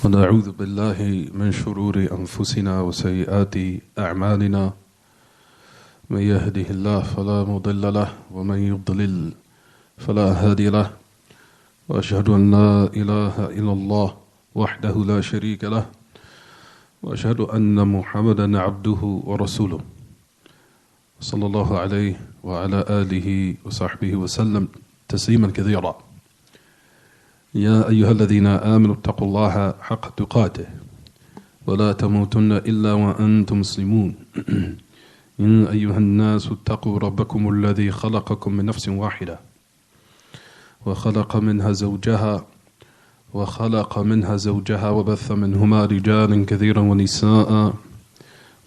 ونعوذ بالله من شرور أنفسنا وسيئات أعمالنا من يهده الله فلا مضل له ومن يضلل فلا هادي له وأشهد أن لا إله إلا الله وحده لا شريك له وأشهد أن محمدا عبده ورسوله صلى الله عليه وعلى آله وصحبه وسلم تسليما كثيرا. يا أيها الذين آمنوا اتقوا الله حق تقاته ولا تموتن إلا وأنتم مسلمون. يا أيها الناس اتقوا ربكم الذي خلقكم من نفس واحدة وخلق منها زوجها وبث منهما رجالا كثيرا ونساء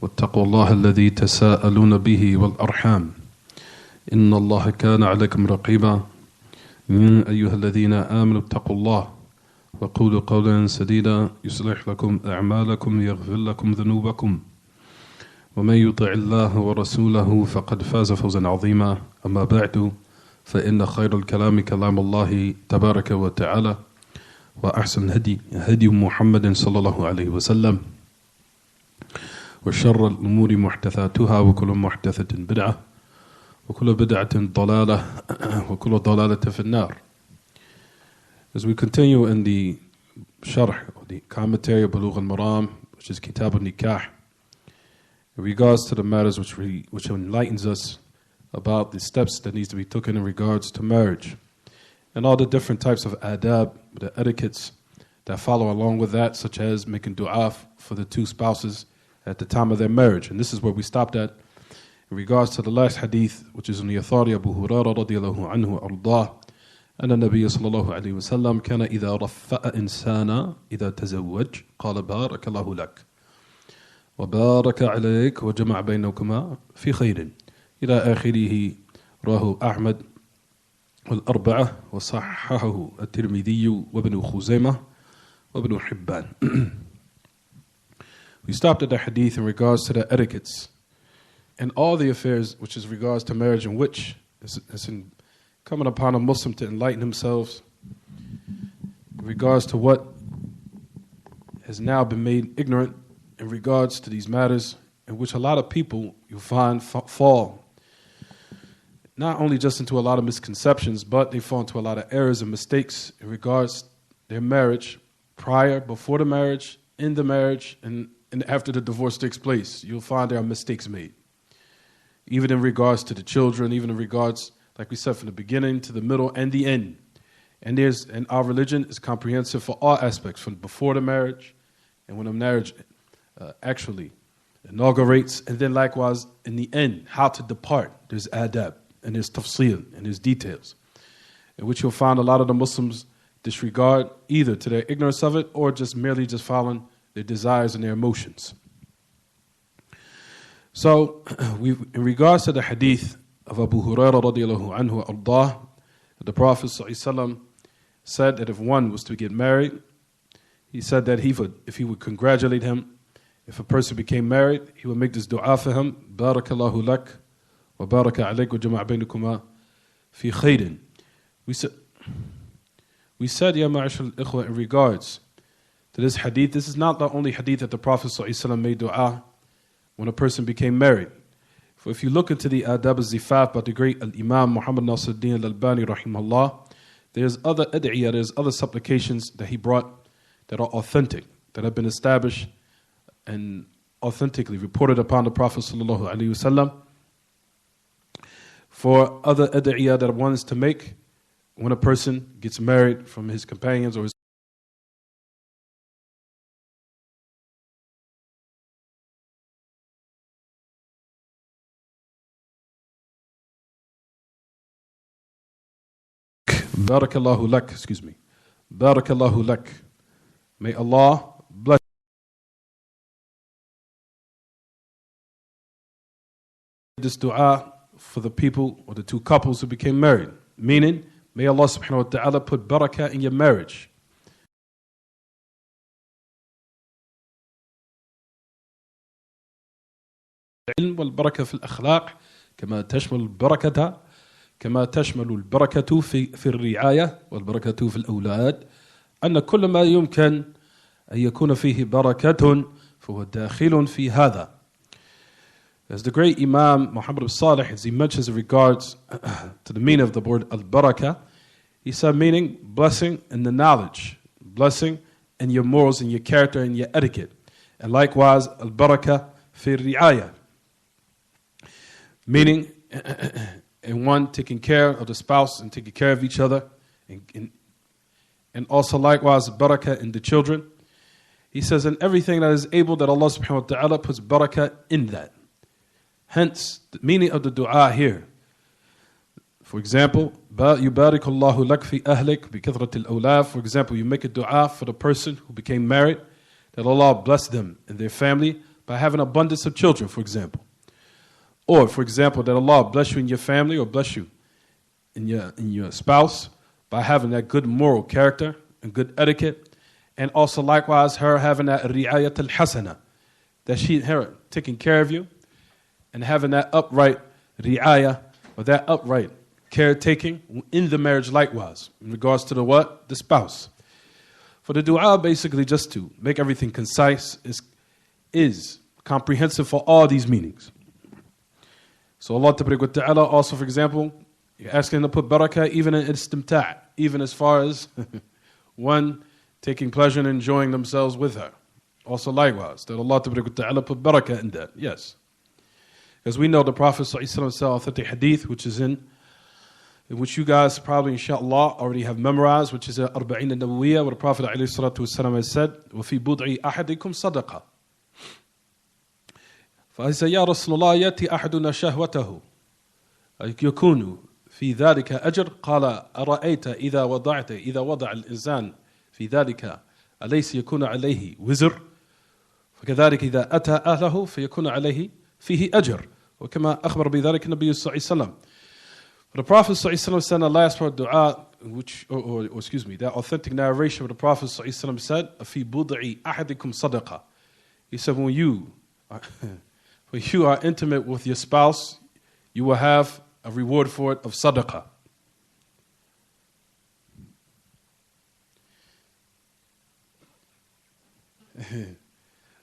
واتقوا الله الذي تساءلون به والأرحام إن الله كان عليكم رقيبا. يا أيها الذين آمنوا اتقوا الله وقولوا قولا سديدا يصلح لكم أعمالكم يغفر لكم ذنوبكم ومن يطع الله ورسوله فقد فاز فوزا عظيما. أما بعد فإن خير الكلام كلام الله تبارك وتعالى وأحسن هدي محمد صلى الله عليه وسلم وشر الأمور محدثاتها وكل محدثة بدعة وكل بدعة ضلالة وكل ضلالة في النار. As we continue in the sharh, or the commentary of Buloogh al-Maraam, which is Kitab al-Nikah, in regards to the matters which enlightens us about the steps that needs to be taken in regards to marriage and all the different types of adab, the etiquettes that follow along with that, such as making dua for the two spouses at the time of their marriage. And this is where we stopped at in regards to the last hadith, which is in the authority of Abu Hurairah radiyallahu anhu ardah, أن النبي صلى الله عليه وسلم كان إذا رفأ إنسانا إذا تزوج قال بارك الله لك وبارك عليك وجمع بينكما في خير إلى آخره. رواه أحمد والأربعة وصححه الترمذي وابن خزيمة وابن حبان. We stopped at the hadith in regards to the etiquettes and all the affairs which is regards to marriage, in which it's in coming upon a Muslim to enlighten himself in regards to what has now been made ignorant in regards to these matters, in which a lot of people you find fall not only just into a lot of misconceptions, but they fall into a lot of errors and mistakes in regards to their marriage, prior, before the marriage, in the marriage, and after the divorce takes place. You'll find there are mistakes made, even in regards to the children, even in regards, like we said, from the beginning to the middle and the end. And our religion is comprehensive for all aspects, from before the marriage and when the marriage actually inaugurates, and then likewise in the end, how to depart. There's adab, and there's tafsil, and there's details, in which you'll find a lot of the Muslims disregard either to their ignorance of it or just merely just following their desires and their emotions. So, in regards to the hadith of Abu Hurairah radiyallahu anhu ardah, the Prophet ﷺ said that if one was to get married, he said that if he would congratulate him, if a person became married, he would make this dua for him: Barakallahu lak wa baraka alayk wa jama'a baynakuma fi khairin. We said, Ya ma'ashar al-ikhwa, in regards to this hadith, this is not the only hadith that the Prophet ﷺ made dua when a person became married. For if you look into the Adab al-Zifaf by the great Al-Imam Muhammad Nasruddin al-Albani rahimahullah, there's other ad'iyah, there's other supplications that he brought that are authentic, that have been established and authentically reported upon the Prophet sallallahu alaihi wasallam, for other ad'iyah that one is to make when a person gets married from his companions or his Barakallahu lak, Barakallahu lak. May Allah bless this dua for the people or the two couples who became married. Meaning, may Allah subhanahu wa ta'ala put barakah in your marriage. العلم والبركة في الأخلاق كما تشمل البركة كما تشمل البركة في الرعاية والبركة في الأولاد، أن كل ما يمكن أن يكون فيه بركة فهو داخل في هذا. As the great Imam Muhammad al-Salih, as he mentions in regards to the meaning of the word al-barakah, he said meaning blessing in the knowledge, blessing in your morals and your character and your etiquette. And likewise, al-barakah fi ri'ayah, meaning in one taking care of the spouse and taking care of each other, and also likewise barakah in the children. He says in everything that is able, that Allah subhanahu wa ta'ala puts barakah in that. Hence, the meaning of the dua here. For example, يُبَارِكُ اللَّهُ لَكْ فِي أَهْلِكَ بِكَثْرَةِ الْأَوْلَادِ. For example, you make a dua for the person who became married, that Allah bless them and their family by having abundance of children, for example. Or, for example, that Allah bless you in your family or bless you in your spouse by having that good moral character and good etiquette. And also likewise her having that ri'ayat al-hasana, that her taking care of you and having that upright ri'ayah, or that upright caretaking in the marriage likewise, in regards to the what? The spouse. For the dua, basically just to make everything concise, is comprehensive for all these meanings. So Allah Ta'ala also, for example, you're asking him to put barakah even in istimta', even as far as one taking pleasure and enjoying themselves with her. Also likewise, that Allah Ta'ala put barakah in that, yes. Because we know the Prophet ﷺ said authentic hadith, which is in which you guys probably inshallah already have memorized, which is Arba'in al-Nawawiyyah, where the Prophet ﷺ has said, وَفِي بُضْعِ أَحَدِكُمْ صَدَقَةً. فَإِذَا يَا رَسُولَ اللَّهِ يَأْتِي أَحَدُنَا شَهْوَتَهُ يكون في ذلك أجر قال أرأيت إذا وضع الإنسان في ذلك أليس يكون عليه وزر فكذلك إذا أتى أهله فيكون عليه فيه أجر وكما أخبر بذلك النبي صلى الله عليه وسلم. The Prophet صلى الله عليه وسلم said in the last part of dua, which, or excuse me, that authentic narration where the Prophet صلى الله عليه وسلم said, في بضع أحدكم صدقة. He said, when you are intimate with your spouse, you will have a reward for it of sadaqah.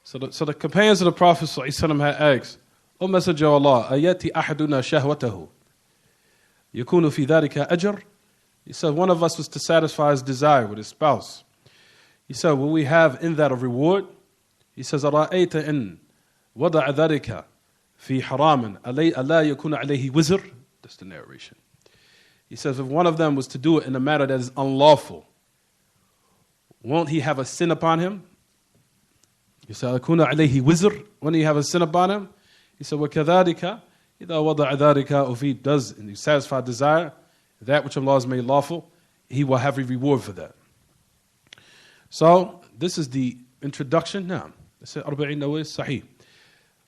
So the companions of the Prophet ﷺ had asked, O Messenger of Allah, ayati ahaduna shahwatahu yakunu fi dhalika ajr? He said, one of us was to satisfy his desire with his spouse. He said, will we have in that a reward? He says, ara'ayta in wada'a dhalika fi haraman ala yakuna alayhi wizr? That's the narration. He says, if one of them was to do it in a matter that is unlawful, won't he have a sin upon him? He said, akuna alayhi wizr? Won't he have a sin upon him? He said, وَكَذَلِكَ إِذَا وَضَعَ ذَلِكَ, if he does and he satisfies desire, that which Allah has made lawful, he will have a reward for that. So, this is the introduction. Now, this is Arba'in Nawawi Sahih.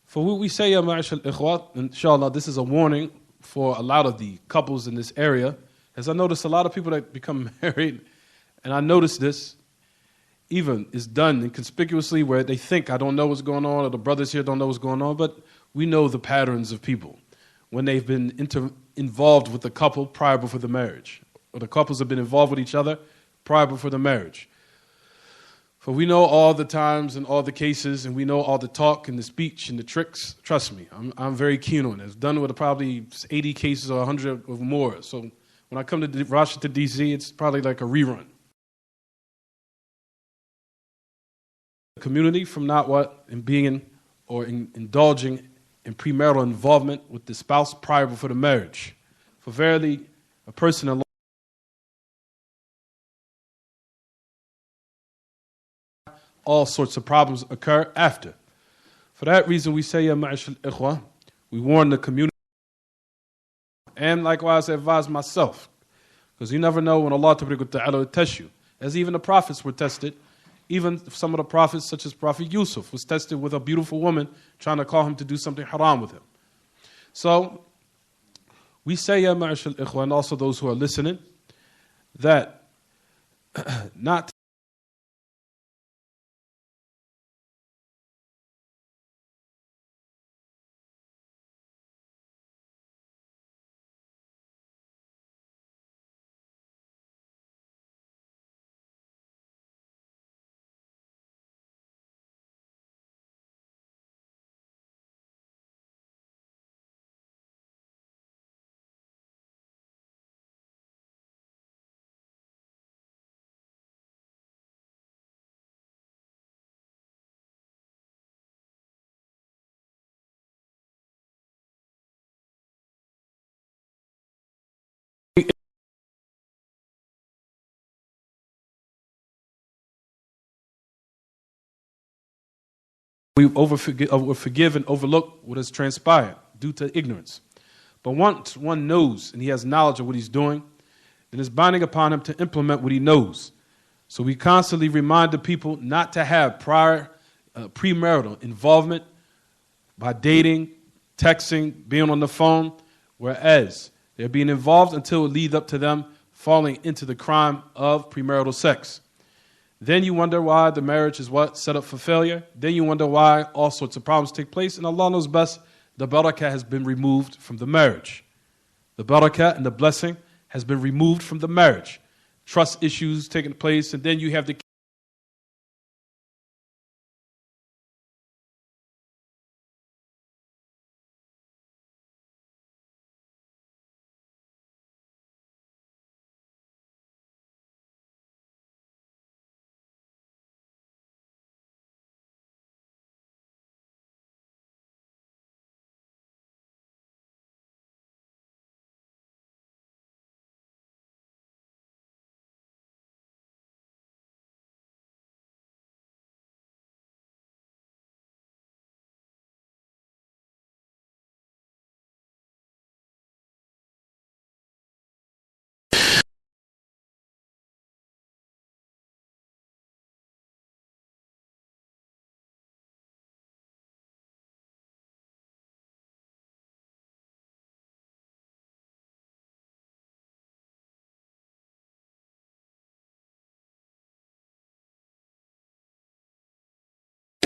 For what we say, Ya Ma'ash al-Ikhwat, inshallah, this is a warning for a lot of the couples in this area, as I notice a lot of people that become married, and I notice this, even is done inconspicuously where they think I don't know what's going on, or the brothers here don't know what's going on, but we know the patterns of people when they've been involved with the couple prior before the marriage, or the couples have been involved with each other prior before the marriage. For we know all the times and all the cases, and we know all the talk and the speech and the tricks. Trust me, I'm very keen on it. I've done with probably 80 cases or 100 or more. So when I come to Washington, D.C., it's probably like a rerun. Community from not what? In being in, or indulging in premarital involvement with the spouse prior before the marriage. For verily, a person in all sorts of problems occur after. For that reason, we say, Ya Ma'ash al-Ikhwa, we warn the community, and likewise I advise myself, because you never know when Allah Ta'ala will test you. As even the prophets were tested, even some of the prophets, such as Prophet Yusuf, was tested with a beautiful woman trying to call him to do something haram with him. So, we say, Ya Ma'ash al-Ikhwa, and also those who are listening, that not We forgive and overlook what has transpired due to ignorance. But once one knows and he has knowledge of what he's doing, then it's binding upon him to implement what he knows. So we constantly remind the people not to have prior premarital involvement by dating, texting, being on the phone, whereas they're being involved until it leads up to them falling into the crime of premarital sex. Then you wonder why the marriage is set up for failure. Then you wonder why all sorts of problems take place. And Allah knows best, the barakah has been removed from the marriage. The barakah and the blessing has been removed from the marriage. Trust issues taking place, and then you have the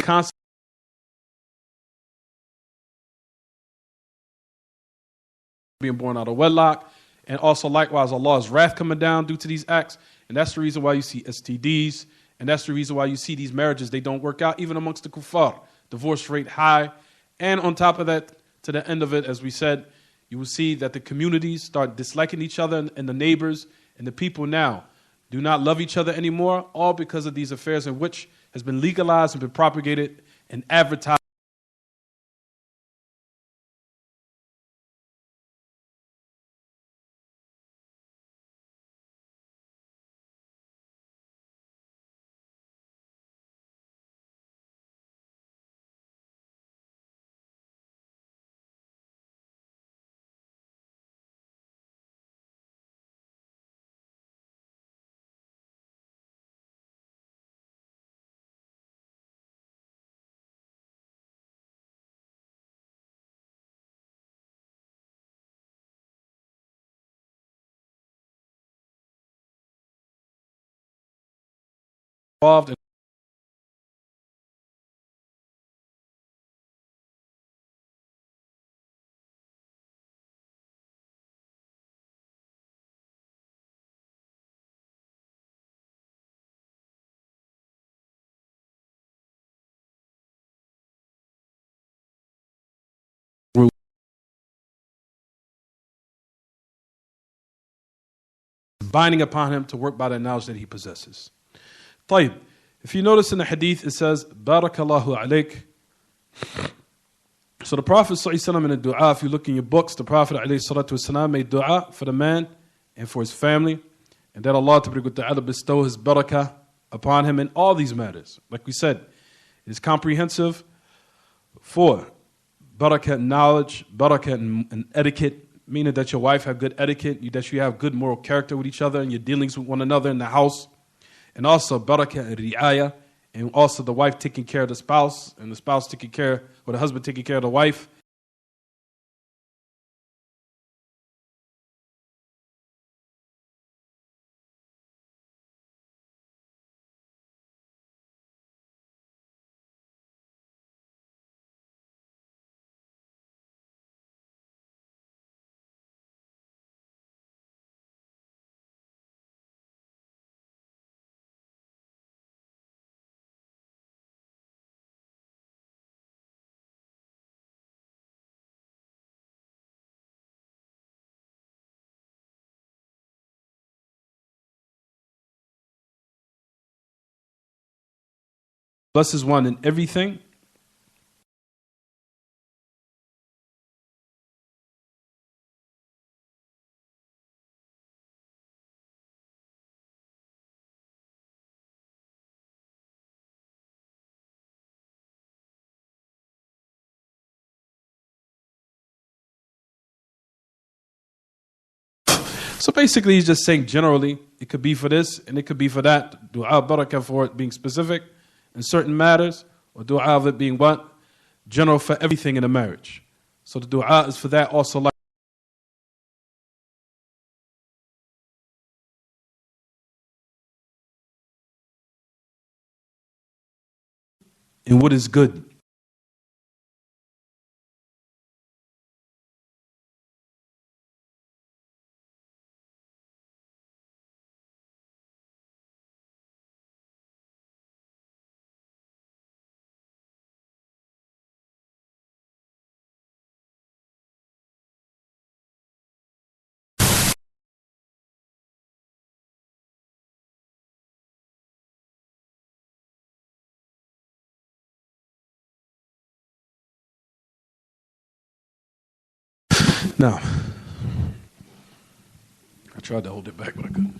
concept being born out of wedlock, and also likewise Allah's wrath coming down due to these acts. And that's the reason why you see STDs, and that's the reason why you see these marriages, they don't work out, even amongst the kuffar. Divorce rate high. And on top of that, to the end of it, as we said, you will see that the communities start disliking each other, and the neighbors and the people now do not love each other anymore, all because of these affairs in which has been legalized and been propagated and advertised. Involved in binding upon him to work by the knowledge that he possesses. طيب, if you notice in the hadith, it says, Barakallahu alayk. So the Prophet ﷺ in the dua, if you look in your books, the Prophet ﷺ made dua for the man and for his family, and that Allah Ta'ala bestow his barakah upon him in all these matters. Like we said, it is comprehensive for barakah in knowledge, barakah in etiquette, meaning that your wife have good etiquette, that you have good moral character with each other and your dealings with one another in the house. And also barakah in ri'ayah, and also the wife taking care of the spouse, and the spouse taking care, or the husband taking care of the wife. Blesses one in everything. So basically he's just saying generally, it could be for this and it could be for that. Dua barakah for it being specific in certain matters, or dua of it being what? General for everything in a marriage. So the dua is for that also, like in what is good. Now, I tried to hold it back, but I couldn't.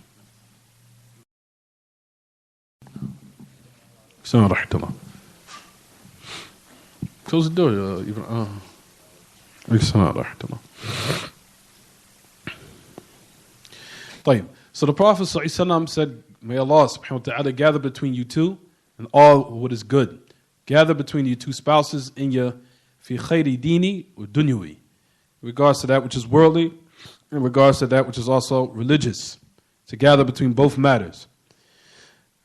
Assalamu alaikum. Close the door. Assalamu alaikum. So the Prophet ﷺ said, may Allah subhanahu wa ta'ala gather between you two and all what is good. Gather between you two spouses in your fi khayri dini wa dunyawi. In regards to that which is worldly, in regards to that which is also religious. To gather between both matters.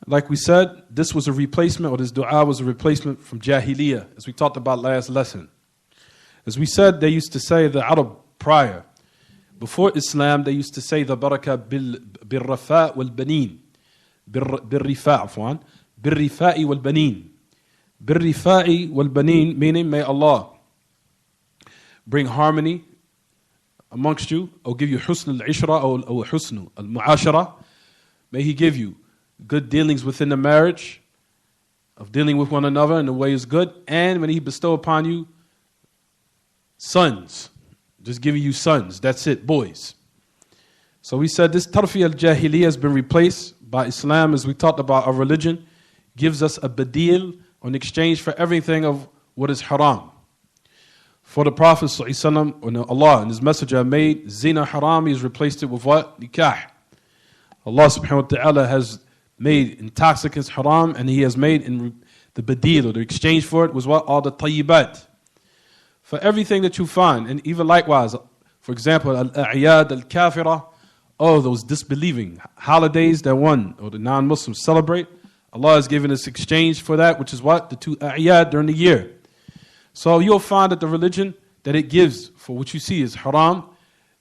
Like we said, this was a replacement, or this dua was a replacement from Jahiliyyah, as we talked about last lesson. As we said, they used to say the Arab prior. Before Islam, they used to say the barakah bil-rafa' wal-banin. Bil-rifa' afwan. Bil-rifa'i wal-banin. Bil-rifa'i wal-banin, meaning may Allah bring harmony amongst you, or give you husn al-ishra, or husn al-mu'ashara. May He give you good dealings within the marriage, of dealing with one another in the way is good, and when He bestow upon you sons, just giving you sons, that's it, boys. So we said this tarfi al-jahiliyyah has been replaced by Islam, as we talked about. Our religion gives us a badil in exchange for everything of what is haram. For the Prophet ﷺ, when Allah and His Messenger made zina haram, He has replaced it with what? Nikah. Allah subhanahu wa ta'ala has made intoxicants haram, and He has made in the badil, or the exchange for it, was what? All the tayyibat. For everything that you find, and even likewise, for example, al-a'yad al-kafira, all those disbelieving holidays that one or the non-Muslims celebrate, Allah has given us exchange for that, which is what? The two a'yad during the year. So you'll find that the religion that it gives for what you see is haram,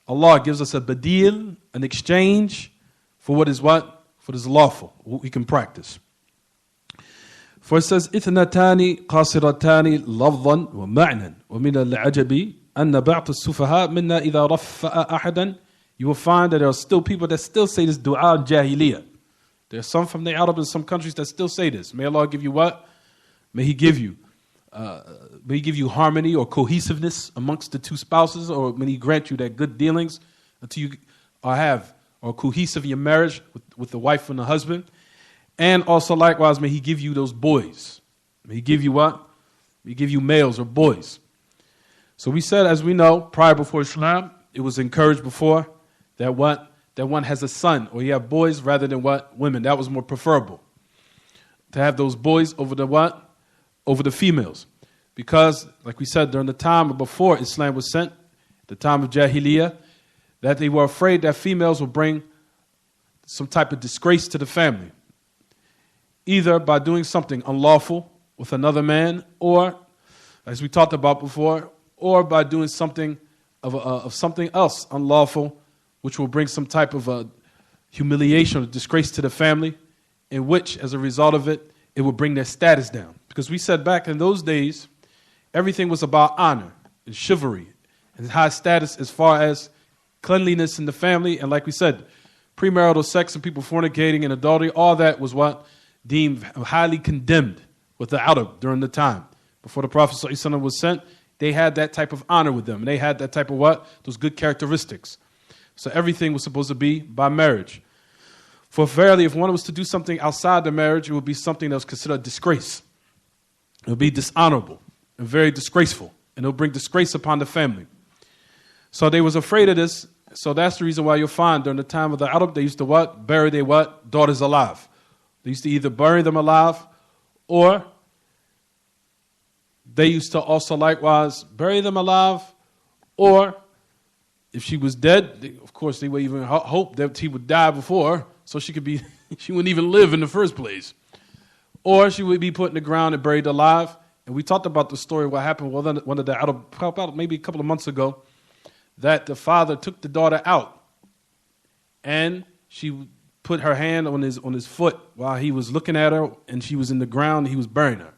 Allah gives us a badil, an exchange for what is what? For what is lawful, what we can practice. For it says, إثنتان قاصرتان لفظا ومعنى ومن العجب أن بعض السفهاء منا إذا رفأ أحدا. You will find that there are still people that still say this dua in Jahiliyyah. There are some from the Arab and some countries that still say this. May Allah give you what? May He give you harmony or cohesiveness amongst the two spouses, or may He grant you that good dealings until you are cohesive in your marriage with the wife and the husband. And also likewise, may He give you those boys. May He give you what? May He give you males or boys. So we said, as we know, prior before Islam, it was encouraged before that what? That one has a son, or you have boys rather than what? Women. That was more preferable. To have those boys over the what? Over the females. Because, like we said, during the time before Islam was sent, the time of Jahiliyyah, that they were afraid that females would bring some type of disgrace to the family. Either by doing something unlawful with another man, or, as we talked about before, or by doing something of something else unlawful, which will bring some type of humiliation or disgrace to the family, in which, as a result of it, it will bring their status down. Because we said back in those days, everything was about honor and chivalry and high status as far as cleanliness in the family. And like we said, premarital sex and people fornicating and adultery, all that was what? Deemed highly condemned with the Arab during the time. Before the Prophet ﷺ was sent, they had that type of honor with them. And they had that type of what? Those good characteristics. So everything was supposed to be by marriage. For verily, if one was to do something outside the marriage, it would be something that was considered a disgrace. It would be dishonorable and very disgraceful. And it would bring disgrace upon the family. So they was afraid of this, So that's the reason why you'll find during the time of the Arab, they used to what? Bury their what? Daughters alive. They used to either bury them alive, or they used to also likewise bury them alive, or if she was dead, of course they would even hope that he would die before, so she wouldn't even live in the first place. Or she would be put in the ground and buried alive. And we talked about the story, what happened with one of the Arab, about maybe a couple of months ago, that the father took the daughter out and she put her hand on his foot while he was looking at her, and she was in the ground, he was burying her.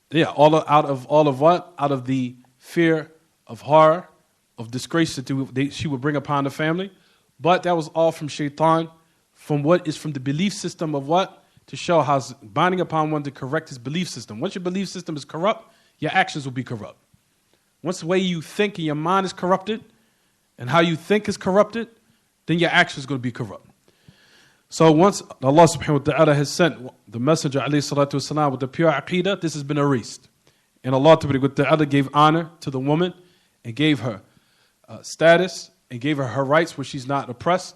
Yeah, out of what? Out of the fear of horror, of disgrace that she would bring upon the family. But that was all from shaitan, from what is from the belief system of what? To show how it's binding upon one to correct his belief system. Once your belief system is corrupt, your actions will be corrupt. Once the way you think and your mind is corrupted, and how you think is corrupted, then your actions are going to be corrupt. So once Allah subhanahu wa ta'ala has sent the Messenger alayhi salatu wasalam with the pure aqeedah, this has been erased. And Allah ta'ala gave honor to the woman and gave her status and gave her rights where she's not oppressed,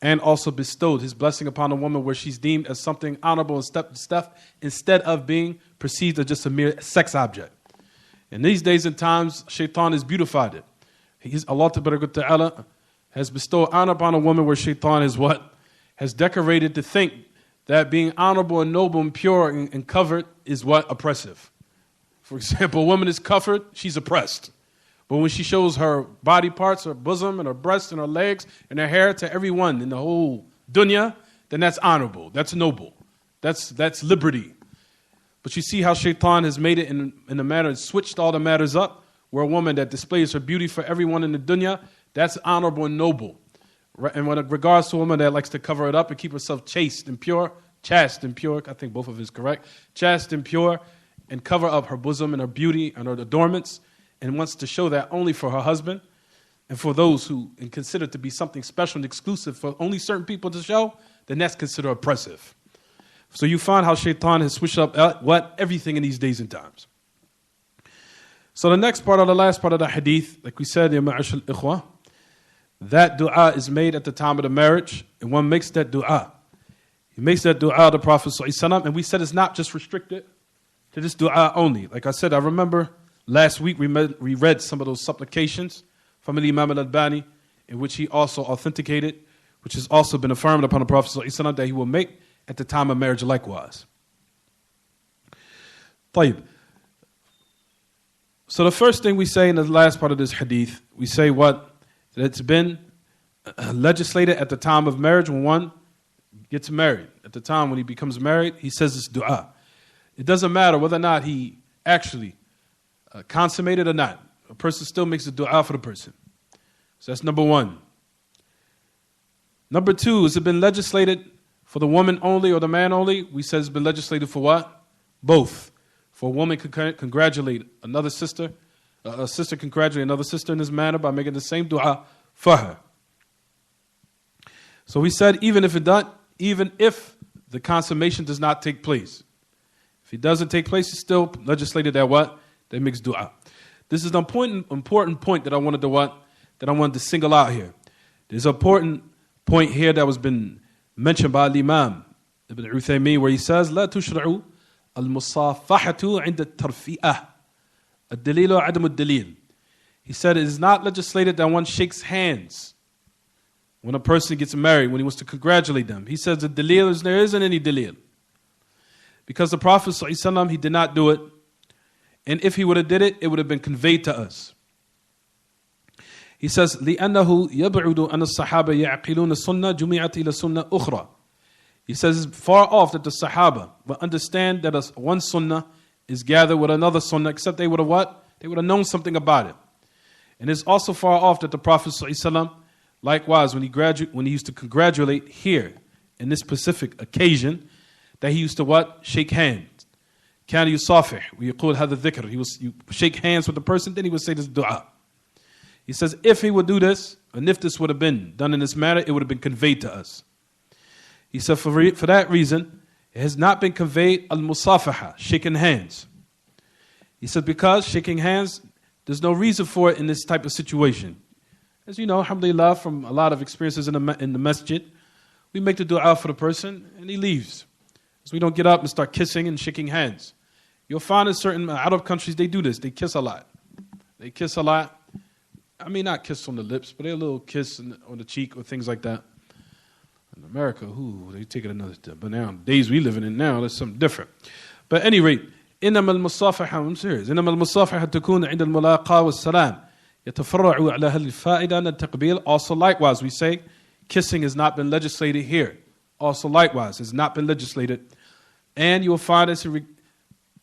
and also bestowed his blessing upon a woman where she's deemed as something honorable and stuff instead of being perceived as just a mere sex object. In these days and times, shaitan has beautified it. Allah ta'ala has bestowed honor upon a woman where shaitan is what? Has decorated to think that being honorable and noble and pure and covered is what? Oppressive. For example, a woman is covered, she's oppressed. But when she shows her body parts, her bosom and her breasts and her legs and her hair to everyone in the whole dunya, then that's honorable, that's noble, that's liberty. But you see how shaitan has made it in a manner, switched all the matters up, where a woman that displays her beauty for everyone in the dunya, that's honorable and noble. And when it regards to a woman that likes to cover it up and keep herself chaste and pure, I think both of it is correct, chaste and pure, and cover up her bosom and her beauty and her adornments, and wants to show that only for her husband and for those who consider to be something special and exclusive for only certain people to show, then that's considered oppressive. So you find how shaitan has switched up everything in these days and times. So the next part, or the last part of the hadith, like we said, ya ma'ashal ikhwa, that dua is made at the time of the marriage, and one makes that dua. He makes that dua, the Prophet ﷺ, and we said it's not just restricted to this dua only. Like I said, I remember last week we read some of those supplications from Imam al-Albani, in which he also authenticated, which has also been affirmed upon the Prophet ﷺ, that he will make at the time of marriage likewise. طيب. So the first thing we say in the last part of this hadith, we say what? That it's been legislated at the time of marriage when one gets married. At the time when he becomes married, he says this dua. It doesn't matter whether or not he actually consummated or not. A person still makes a dua for the person. So that's number one. Number two, has it been legislated for the woman only or the man only? We said it's been legislated for what? Both. For a woman to congratulate another sister, a sister congratulate another sister in this manner by making the same dua for her. So we said even if the consummation does not take place, if it doesn't take place, it's still legislated that what? They makes dua. This is an important point that I wanted to single out here. There's an important point here that was been mentioned by al-Imam Ibn Uthaymeen, where he says, لا تشرع المصافحة عند الترفئة الدليل عدم الدليل. He said it is not legislated that one shakes hands when a person gets married, when he wants to congratulate them. He says the dalil is there isn't any dalil. Because the Prophet ﷺ, he did not do it. And if he would have did it, it would have been conveyed to us. He says, لأنه يبعد أن الصحابة يعقلون السنة جمعت إلى سنة أخرى. He says it's far off that the Sahaba will understand that one sunnah is gathered with another sunnah, except they would have what? They would have known something about it. And it's also far off that the Prophet ﷺ, likewise, when he used to congratulate here, in this specific occasion, that he used to what? Shake hands. كان يصافح ويقول هذا الذكر. He was shake hands with the person, then he would say this dua. He says if he would do this, and if this would have been done in this manner, it would have been conveyed to us. He said for that reason, it has not been conveyed al-musafaha, shaking hands. He said because shaking hands, there's no reason for it in this type of situation. as you know, alhamdulillah, from a lot of experiences in the masjid, we make the dua for the person and he leaves. So we don't get up and start kissing and shaking hands. You'll find in certain Arab countries, they do this. They kiss a lot. They kiss a lot. I mean, not kiss on the lips, but a little kiss on the cheek or things like that. In America, they take it another step. But now, days we living in now, there's something different. But at any rate, إنما المصافحة, I'm serious, إنما المصافحة تكون عند الملاقاة والسلام يتفرع على هذه الفائدة أن التقبيل. Also likewise, we say, kissing has not been legislated here. Also likewise, has not been legislated. And you'll find it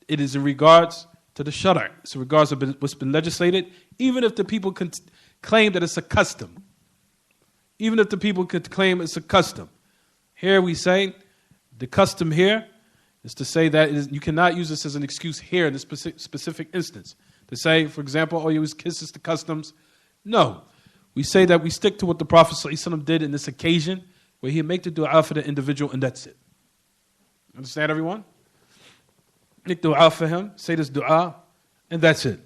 is in regards to the shara'. It's in regards to what's been legislated, even if the people can claim that it's a custom. Even if the people could claim it's a custom. Here we say, the custom here is to say that you cannot use this as an excuse here in this specific instance. To say, for example, oh, you use kisses to customs. No. We say that we stick to what the Prophet ﷺ did in this occasion, where he make the dua for the individual and that's it. Understand, everyone? Make dua for him, say this dua, and that's it.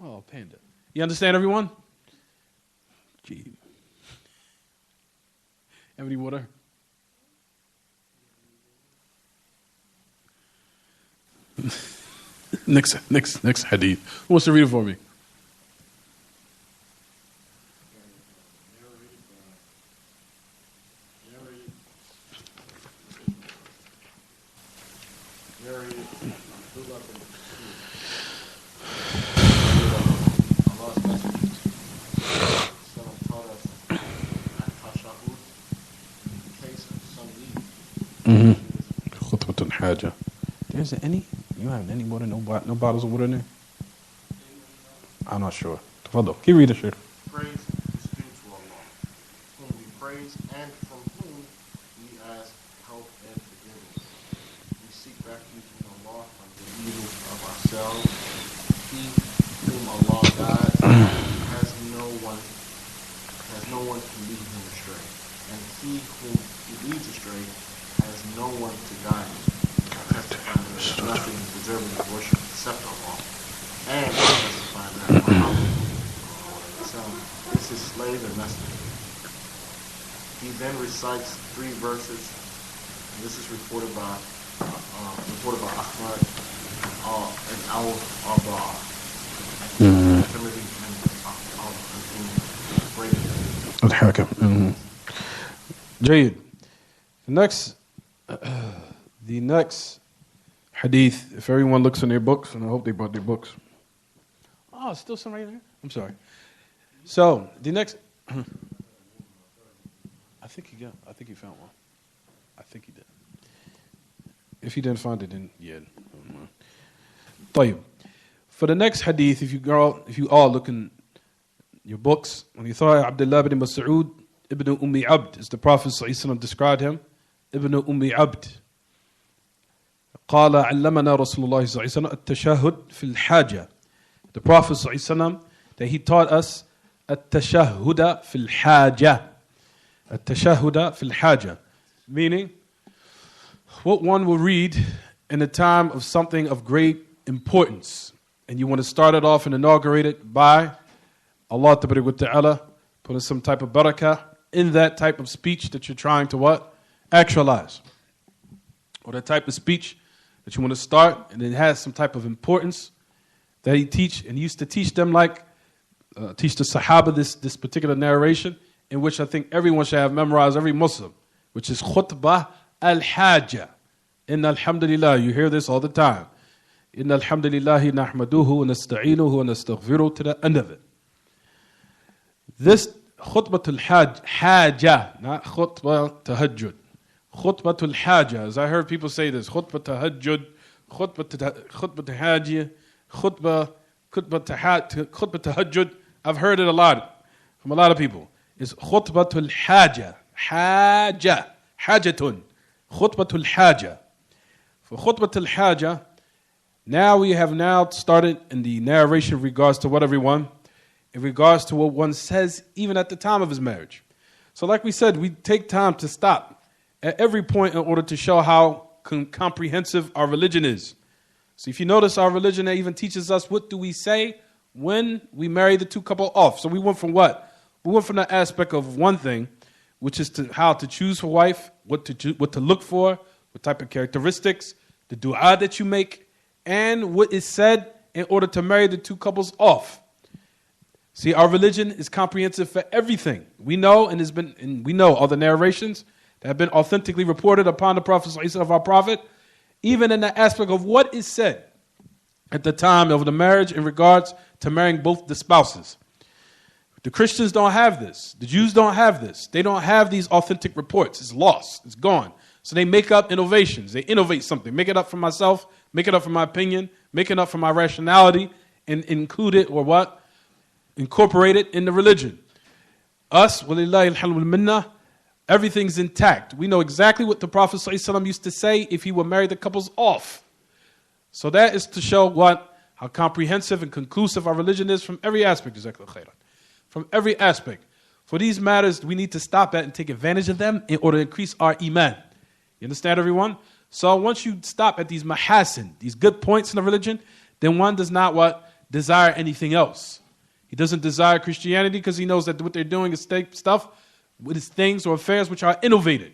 Oh, panda. You understand, everyone? Gee. Have any water? Next hadith. Who wants to read it for me? خطبة الحاجة. There's any? You have any water? No bottles of water in there? I'm not sure. Tafadhal. Keep reading, Sheikh. Praise is due to Allah, whom we praise and from whom we ask help and forgiveness. We seek refuge in Allah from the evil of ourselves. He whom Allah guides has no one to lead him astray, and he whom he leads astray has no one to guide him. There's nothing deserving of worship except Allah. And testify that Muhammad is his slave and messenger. He then recites 3 verses. And this is reported by Ahmad and al-Abbar. Al-Hakim. Jayyid. The next hadith, if everyone looks in their books, and I hope they brought their books. Oh, still some right there? I'm sorry. So, the next... I think he found one. I think he did. If he didn't find it, then yeah. طيب. For the next hadith, if you all look in your books, when you thought Abdullah ibn Mas'ud ibn Ummi Abd, as the Prophet ﷺ described him, ibn Ummi Abd. قال علمنا رسول الله صلى الله عليه وسلم التشهد في الحاجة. The Prophet صلى الله عليه وسلم, that he taught us التشهد في الحاجة. التشهد في الحاجة. Meaning, what one will read in a time of something of great importance. And you want to start it off and inaugurate it by Allah Ta'ala, putting some type of barakah in that type of speech that you're trying to what? Actualize. Or that type of speech that you want to start, and it has some type of importance that he teach, and he used to teach them teach the Sahaba this particular narration, in which I think everyone should have memorized, every Muslim, which is khutbah al-hajjah. Inna alhamdulillah, you hear this all the time. Inna alhamdulillahi nahmaduhu wa nasta'inuhu wa nastaghfiruh, to the end of it. This khutbah al-hajjah, not khutbah tahajjud. Khutbatul Hajjah, as I heard people say this, khutbah tahajjud, khutbah tahajjah, khutbah tahajjud. I've heard it a lot from a lot of people. It's khutbatul hajjah, hajjatun, khutbatul hajjah. For khutbatul hajjah, now we have started in the narration in regards to what everyone, in regards to what one says even at the time of his marriage. So like we said, we take time to stop at every point in order to show how comprehensive our religion is. So if you notice, our religion even teaches us what do we say when we marry the two couple off. So we went from what? We went from the aspect of one thing, which is how to choose for wife, what to look for, what type of characteristics, the dua that you make, and what is said in order to marry the two couples off. See, our religion is comprehensive for everything. We know, and we know all the narrations that have been authentically reported upon the Prophet of our Prophet, even in the aspect of what is said at the time of the marriage in regards to marrying both the spouses. The Christians don't have this. The Jews don't have this. They don't have these authentic reports. It's lost. It's gone. So they make up innovations. They innovate something. Make it up for myself. Make it up for my opinion. Make it up for my rationality. And include it or what? Incorporate it in the religion. Us, walillahi alhamdu wal minna, everything's intact. We know exactly what the Prophet ﷺ used to say if he would marry the couples off. So that is to show what? How comprehensive and conclusive our religion is from every aspect. From every aspect. For these matters, we need to stop at and take advantage of them in order to increase our iman. You understand, everyone? So once you stop at these mahasin, these good points in the religion, then one does not what? Desire anything else. He doesn't desire Christianity because he knows that what they're doing is stuff with his things or affairs which are innovated.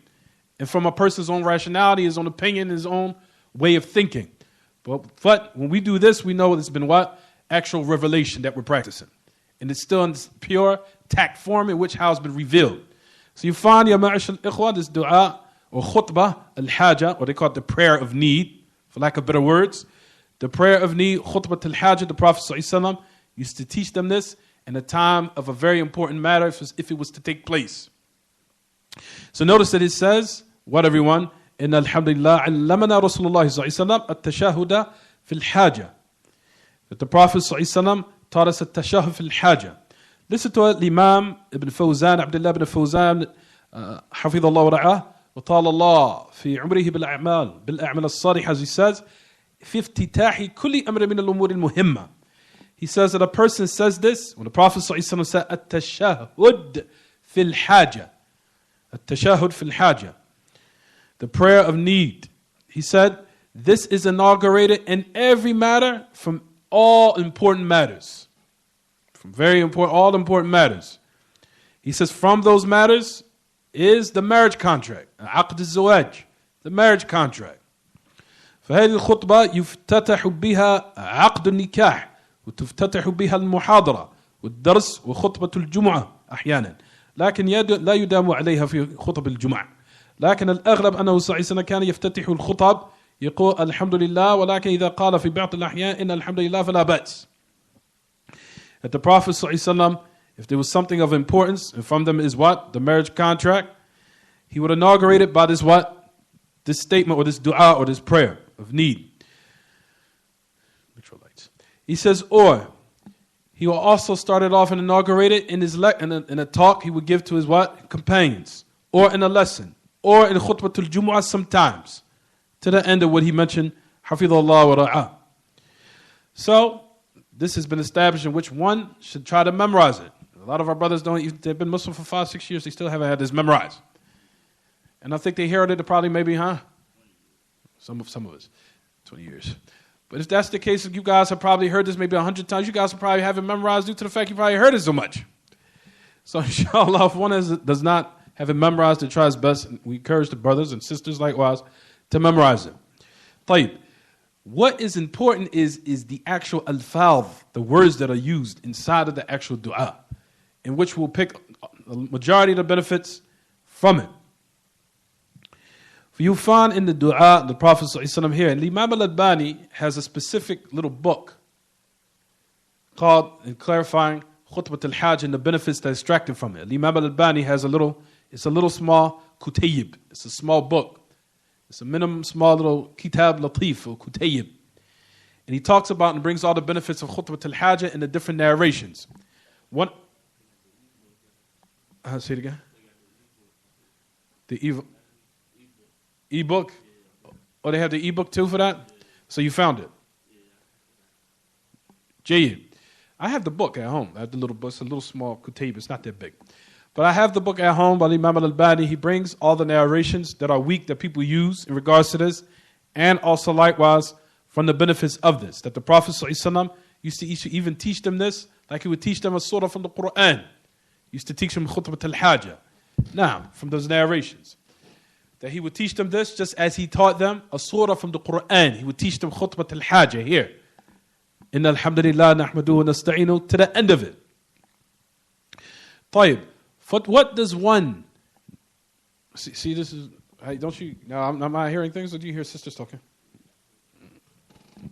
And from a person's own rationality, his own opinion, his own way of thinking. But when we do this, we know it's been what? Actual revelation that we're practicing. And it's still in this pure, tact form in which how it's been revealed. So you find, ya ma'ash al-ikhwa, this dua or khutbah al-haja, or they call it the prayer of need, for lack of better words. The prayer of need, khutbah al-haja, the Prophet ﷺ used to teach them this in a time of a very important matter if it was to take place. So notice that it says, what everyone? In alhamdulillah, allamana Rasulullah ﷺ at-tashahuda fil haja. That the Prophet ﷺ taught us at-tashahhud fil haja. Listen to it, Imam Ibn Fawzan, Abdullah ibn Fawzan, Hafidhullah wa ra'ah, wa ta'ala Allah fi umrihi bil-a'mal as-salih, as he says, fi iftitahi kulli amr min al-umur al-muhimma. He says that a person says this, when the Prophet ﷺ said, at-tashahhud fil haja. At-tashahhud fil haja. The prayer of need. He said, this is inaugurated in every matter from all important matters. From very important, all important matters. He says from those matters is the marriage contract. Aqd al-zawaj, the marriage contract. فهذه الخطبة يفتتح بها عقد النكاح وتفتتح بها المحاضرة والدرس وخطبة الجمعة أحيانا لكن لا يدام عليها في خطب الجمعة لكن الأغلب أنه صلى الله عليه وسلم كان يفتتح الخطب يقول الحمد لله ولكن إذا قال في بعض الأحيان إن الحمد لله فلا بأس. That the Prophet ﷺ, if there was something of importance, and from them is what? The marriage contract. He would inaugurate it by this what? This statement or this dua or this prayer of need. He says, or he will also start it off and inaugurate it in his in a talk he would give to his what? Companions. Or in a lesson. Or in khutbatul jumu'ah sometimes. To the end of what he mentioned, Hafidhullah wa ra'ah. So, this has been established in which one should try to memorize it. A lot of our brothers they've been Muslim for 5-6 years, they still haven't had this memorized. And I think they heard it probably maybe, Some of us, 20 years. But if that's the case, you guys have probably heard this maybe 100 times. You guys will probably have it memorized due to the fact you probably heard it so much. So inshallah, if one does not have it memorized, to try his best. We encourage the brothers and sisters likewise to memorize it. طيب. What is important is the actual alfaz, the words that are used inside of the actual dua, in which we'll pick the majority of the benefits from it. For you find in the dua, the Prophet ﷺ here, and Imam al-Albani has a specific little book called, in clarifying Khutbat al-Hajj and the benefits that are extracted from it. Imam al-Albani has it's a little small kutayib. It's a small book. It's a minimum small little kitab latif or kutayib. And he talks about and brings all the benefits of Khutbat al-Hajj in the different narrations. One, say it again. The e-book? Oh, they have the e-book too for that? So you found it? Jayyid. I have the book at home. I have the little book. It's a little small kutayib. It's not that big. But I have the book at home by Imam al-Albani. He brings all the narrations that are weak that people use in regards to this, and also likewise from the benefits of this. That the Prophet ﷺ used to even teach them this, like he would teach them a surah from the Quran. used to teach them khutbat al-haja. Now, from those narrations, that he would teach them this just as he taught them a surah from the Quran. He would teach them khutbat al-haja here. Inna alhamdulillah nahmaduhu wa nasta'inu to the end of it. طيب. What does one... See, this is... Don't you... Now, am I hearing things or do you hear sisters talking?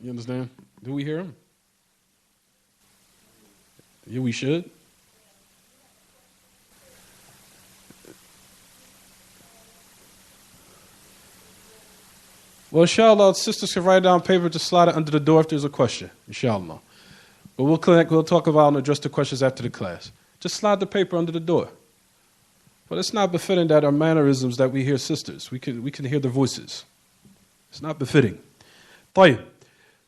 You understand? Do we hear them? Yeah, we should. Well, inshallah, sisters can write down paper, just slide it under the door if there's a question, inshallah. But we'll talk about and address the questions after the class. Just slide the paper under the door. But it's not befitting that our mannerisms that we hear sisters. We can hear their voices. It's not befitting. طيب.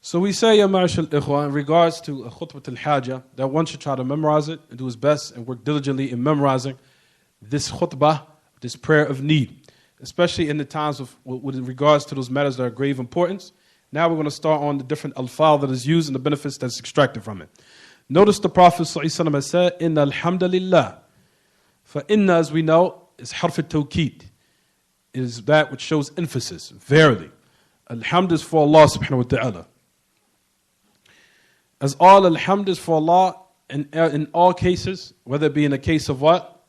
So we say, Ya ma'ashal ikhwa, in regards to khutbat al-haja, that one should try to memorize it and do his best and work diligently in memorizing this khutbah, this prayer of need, especially in the times of with regards to those matters that are of grave importance. Now we're going to start on the different al-fal that is used and the benefits that's extracted from it. Notice the Prophet ﷺ has said, Inna alhamdulillah. For inna, as we know, is harf al-tawqid. It is that which shows emphasis. Verily. Alhamd is for Allah subhanahu wa ta'ala. As all alhamd is for Allah in all cases, whether it be in a case of what?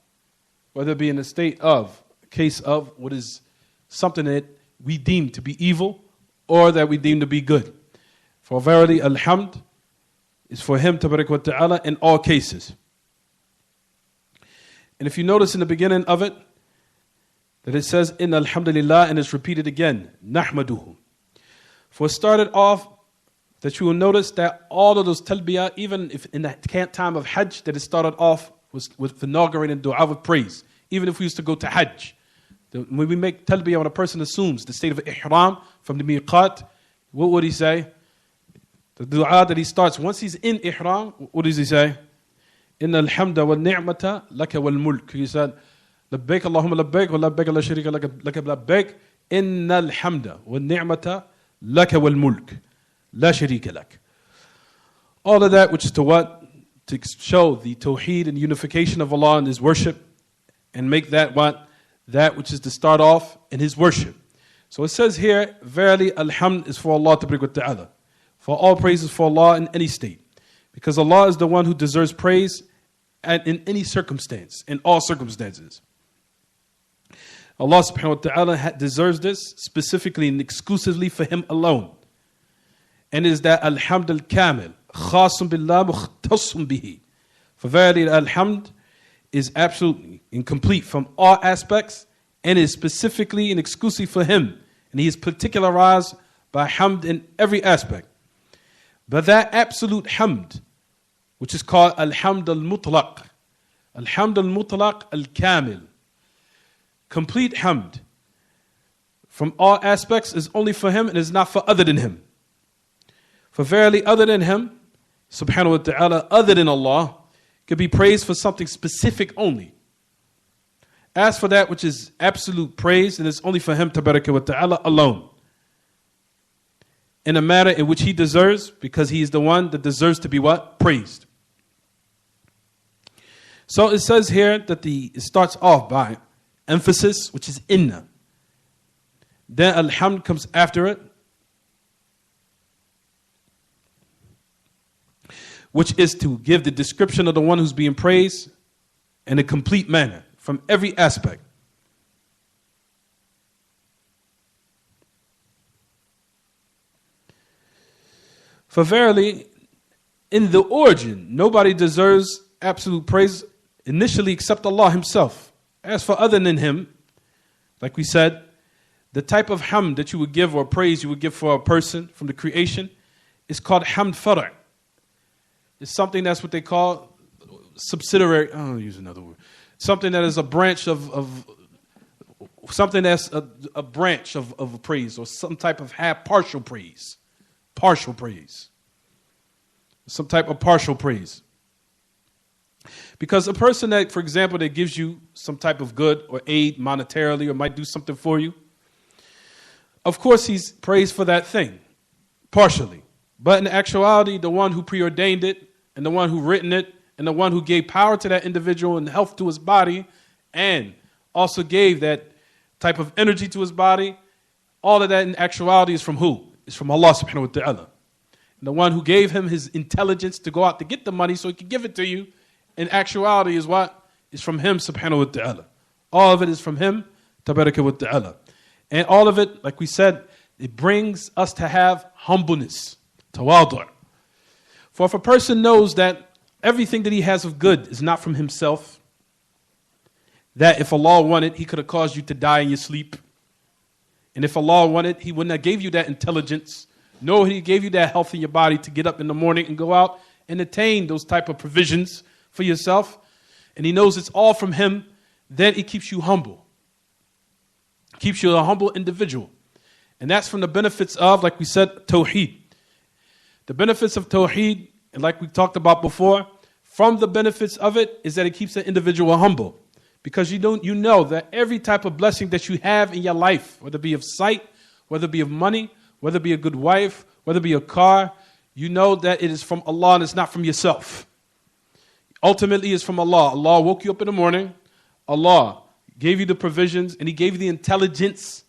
Whether it be in a state of, a case of what is something that we deem to be evil or that we deem to be good. For verily, alhamd is for Him, tabarak wa ta'ala, in all cases. And if you notice in the beginning of it, that it says, Inna alhamdulillah, and it's repeated again, nahmaduhu. For it started off, that you will notice that all of those talbiyah, even if in the time of Hajj, that it started off with inaugurating dua with praise. Even if we used to go to Hajj. When we make talbiyah, when a person assumes the state of ihram from the miqat, what would he say? The dua that he starts, once he's in ihram, what does he say? Inna alhamda wal ni'mata laka wal mulk. He said, Labbaik Allahumma labbaik wa labbaik la sharika laka labbaik. Inna alhamda wal ni'mata laka wal mulk. La sharika lak. All of that which is to what? To show the tawheed and unification of Allah in His worship and make that what? That which is to start off in His worship. So it says here, verily alhamd is for Allah tabarak wa ta'ala. For all praise is for Allah in any state. Because Allah is the one who deserves praise and in any circumstance, in all circumstances. Allah subhanahu wa ta'ala deserves this specifically and exclusively for Him alone. And it is that alhamd al-kamil, khasum billah mukhtasum bihi. For verily alhamd is absolutely incomplete from all aspects and is specifically and exclusively for Him. And He is particularized by hamd in every aspect. But that absolute hamd, which is called alhamd al-mutlaq, al-kamil, complete hamd from all aspects is only for Him and is not for other than Him. For verily other than Him, subhanahu wa ta'ala, other than Allah, could be praised for something specific only. As for that which is absolute praise, it is only for Him, tabaraka wa ta'ala, alone. In a matter in which He deserves, because He is the one that deserves to be what? Praised. So it says here that it starts off by emphasis, which is inna. Then alhamd comes after it, which is to give the description of the one who's being praised in a complete manner, from every aspect. For verily, in the origin, nobody deserves absolute praise initially except Allah Himself. As for other than Him, like we said, the type of hamd that you would give or praise you would give for a person from the creation is called hamd far'. It's something that's what they call subsidiary. I'll use another word. Something that is a branch of something that's a branch of praise, or some type of partial praise. Partial praise. Some type of partial praise. Because a person that, for example, that gives you some type of good or aid monetarily or might do something for you, of course he's praised for that thing, partially. But in actuality, the one who preordained it and the one who written it and the one who gave power to that individual and health to his body, and also gave that type of energy to his body, all of that in actuality is from who? It's from Allah subhanahu wa ta'ala. And the one who gave him his intelligence to go out to get the money so he could give it to you, in actuality is what? Is from him subhanahu wa ta'ala. All of it is from him, tabaraka wa ta'ala. And all of it, like we said, it brings us to have humbleness, tawadu'. For if a person knows that everything that he has of good is not from himself, that if Allah wanted, he could have caused you to die in your sleep. And if Allah wanted, he wouldn't have gave you that intelligence. No, he gave you that health in your body to get up in the morning and go out and attain those type of provisions for yourself. And he knows it's all from him. Then it keeps you humble. Keeps you a humble individual. And that's from the benefits of, like we said, Tawheed. The benefits of Tawheed, and like we talked about before, from the benefits of it is that it keeps the individual humble. Because you know that every type of blessing that you have in your life, whether it be of sight, whether it be of money, whether it be a good wife, whether it be a car, you know that it is from Allah and it's not from yourself. Ultimately, it's from Allah. Allah woke you up in the morning. Allah gave you the provisions and He gave you the intelligence.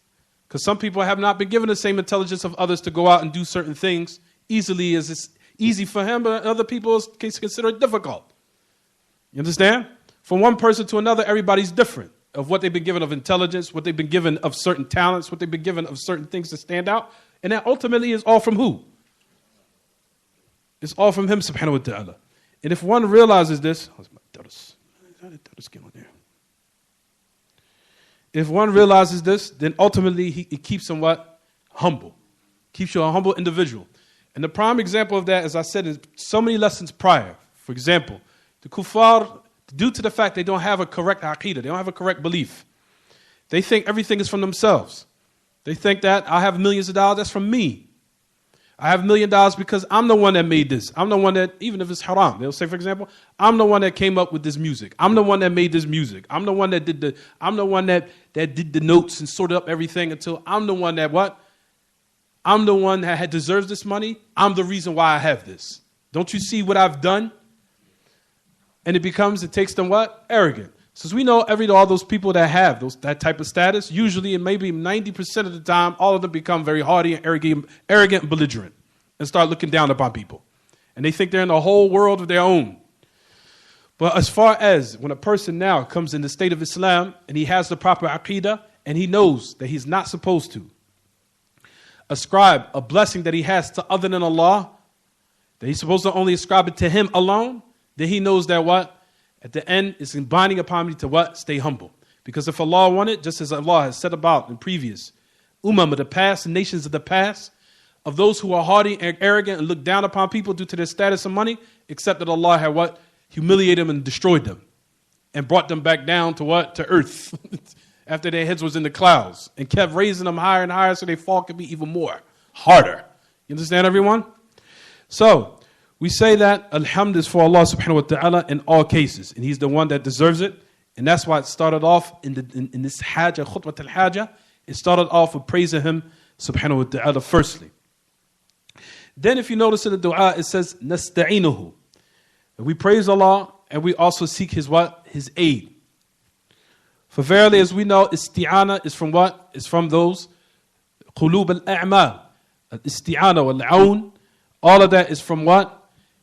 Because some people have not been given the same intelligence of others to go out and do certain things easily as it's easy for him, but other people can consider it difficult. You understand? From one person to another, everybody's different of what they've been given of intelligence, what they've been given of certain talents, what they've been given of certain things to stand out. And that ultimately is all from who? It's all from Him, subhanahu wa ta'ala. And if one realizes this, if one realizes this, then ultimately it keeps him what? Humble. Keeps you a humble individual. And the prime example of that, as I said, is so many lessons prior. For example, the kuffar, due to the fact they don't have a correct aqeedah, they don't have a correct belief, they think everything is from themselves. They think that I have millions of dollars, that's from me. I have $1 million because I'm the one that made this. I'm the one that, even if it's haram, they'll say, for example, I'm the one that came up with this music. I'm the one that made this music. I'm the one that did the notes and sorted up everything until I'm the one that what? I'm the one that deserves this money. I'm the reason why I have this. Don't you see what I've done? And it takes them what? Arrogant. Since we know all those people that have that type of status, usually and maybe 90% of the time, all of them become very haughty and arrogant and belligerent and start looking down upon people. And they think they're in a whole world of their own. But as far as when a person now comes in the state of Islam and he has the proper aqeedah and he knows that he's not supposed to ascribe a blessing that he has to other than Allah, that he's supposed to only ascribe it to Him alone, then he knows that what? At the end, it's binding upon me to what? Stay humble. Because if Allah wanted, just as Allah has said about in previous of the past, nations of the past, of those who are haughty and arrogant and look down upon people due to their status of money, except that Allah had what? Humiliated them and destroyed them. And brought them back down to what? To earth. After their heads was in the clouds. And kept raising them higher and higher so their fall could be even more harder. You understand, everyone? So, we say that alhamd is for Allah subhanahu wa ta'ala in all cases. And He's the one that deserves it. And that's why it started off in this hajjah, khutbah al-hajjah. It started off with praising Him subhanahu wa ta'ala firstly. Then if you notice in the dua, it says, nasta'inuhu. We praise Allah and we also seek His what? His aid. For verily, as we know, isti'ana is from what? It's from those qulub al-a'mal. Isti'ana wal-aun. All of that is from what?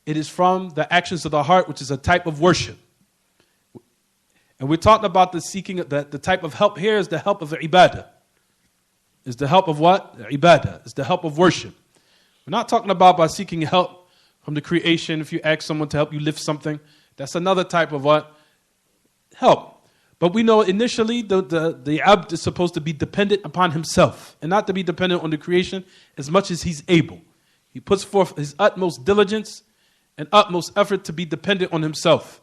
It is from the actions of the heart, which is a type of worship. And we're talking about the seeking, the type of help here is the help of the ibadah. Is the help of what? The ibadah. Is the help of worship. We're not talking about by seeking help from the creation. If you ask someone to help you lift something, that's another type of what? Help. But we know initially the abd is supposed to be dependent upon himself and not to be dependent on the creation as much as he's able. He puts forth his utmost diligence and utmost effort to be dependent on himself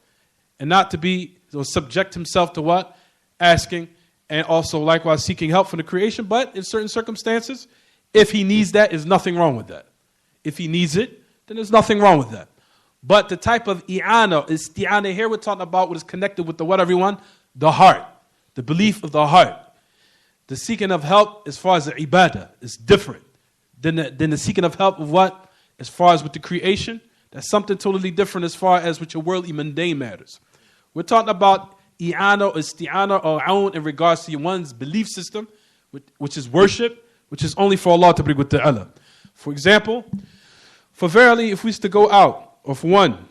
and not to be or subject himself to what? Asking and also likewise seeking help from the creation. But in certain circumstances, if he needs that, there's nothing wrong with that. If he needs it, then there's nothing wrong with that. But the type of i'ana, isti'ana here we're talking about what is connected with the what, everyone? The heart, the belief of the heart. The seeking of help as far as the ibadah is different than the seeking of help of what? As far as with the creation. That's something totally different as far as with your worldly mundane matters. We're talking about i'ana or isti'ana or aun in regards to one's belief system, which is worship, which is only for Allah ta'ala. For example, for verily, if we used to go out, or if one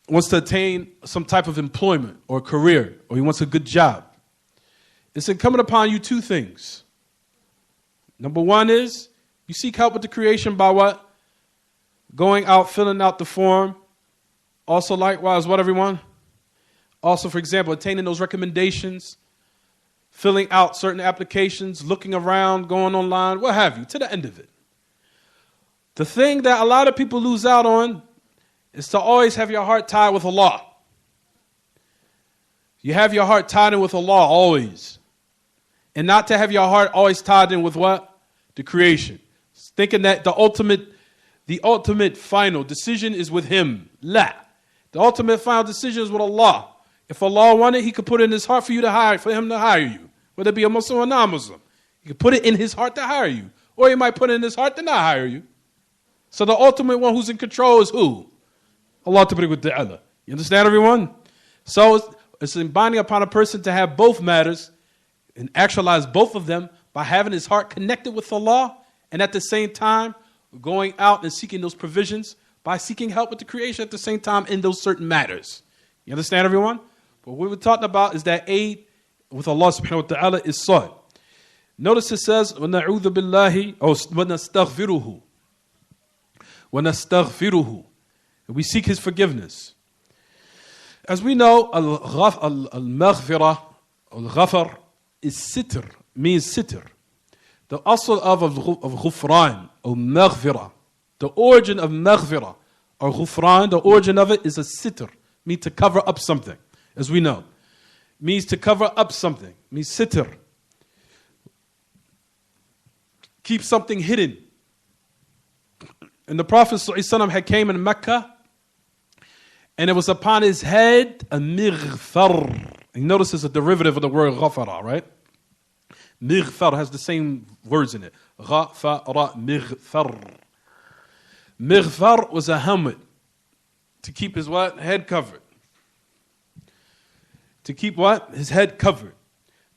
wants to attain some type of employment or career, or he wants a good job, it's incumbent upon you two things. Number one is you seek help with the creation by what? Going out, filling out the form. Also, likewise, what, everyone? Also, for example, attaining those recommendations, filling out certain applications, looking around, going online, what have you, to the end of it. The thing that a lot of people lose out on is to always have your heart tied with Allah. You have your heart tied in with Allah always. And not to have your heart always tied in with what? The creation. Thinking that the ultimate final decision is with Him. La. The ultimate final decision is with Allah. If Allah wanted, He could put it in His heart for Him to hire you. Whether it be a Muslim or non-Muslim. He could put it in His heart to hire you. Or He might put it in His heart to not hire you. So the ultimate one who's in control is who? Allah ta'ala. You understand, everyone? So it's binding upon a person to have both matters and actualize both of them by having his heart connected with Allah and at the same time going out and seeking those provisions by seeking help with the creation at the same time in those certain matters. You understand, everyone? But what we're talking about is that aid with Allah subhanahu wa ta'ala is sought. Notice it says, وَنَعُوذُ بِاللَّهِ or وَنَسْتَغْفِرُهُ. وَنَسْتَغْفِرُهُ. And we seek His forgiveness. As we know, al-maghfirah, al-ghafar, is sitr, means sitr. The asl of ghufran, or maghfirah, the origin of maghfirah, or ghufran, the origin of it is a sitr, means to cover up something, as we know. Means to cover up something, means sitr. Keep something hidden. And the Prophet ﷺ had came in Mecca, and it was upon his head a mighfar. And notice it's a derivative of the word ghafara, right? Mighfar has the same words in it. Ghafara, mighfar. Mighfar was a helmet to keep his what? Head covered. To keep what? His head covered.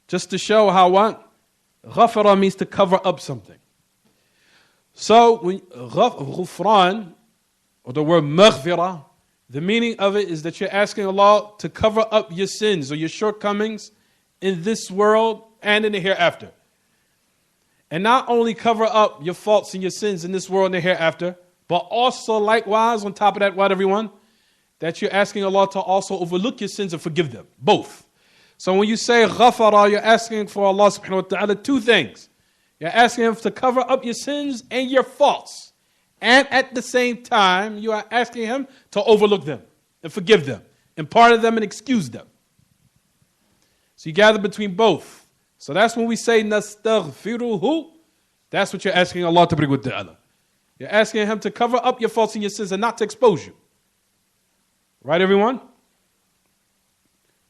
Just to show how what? Ghafara means to cover up something. So, ghufran, or the word maghfirah, the meaning of it is that you're asking Allah to cover up your sins or your shortcomings in this world and in the hereafter. And not only cover up your faults and your sins in this world and the hereafter, but also likewise, on top of that, what, everyone? That you're asking Allah to also overlook your sins and forgive them. Both. So when you say ghafara, you're asking for Allah subhanahu wa ta'ala two things. You're asking Him to cover up your sins and your faults. And at the same time, you are asking Him to overlook them and forgive them and pardon them and excuse them. So you gather between both. So that's when we say nastaghfiruhu. That's what you're asking Allah ta'ala. You're asking Him to cover up your faults and your sins and not to expose you. Right, everyone?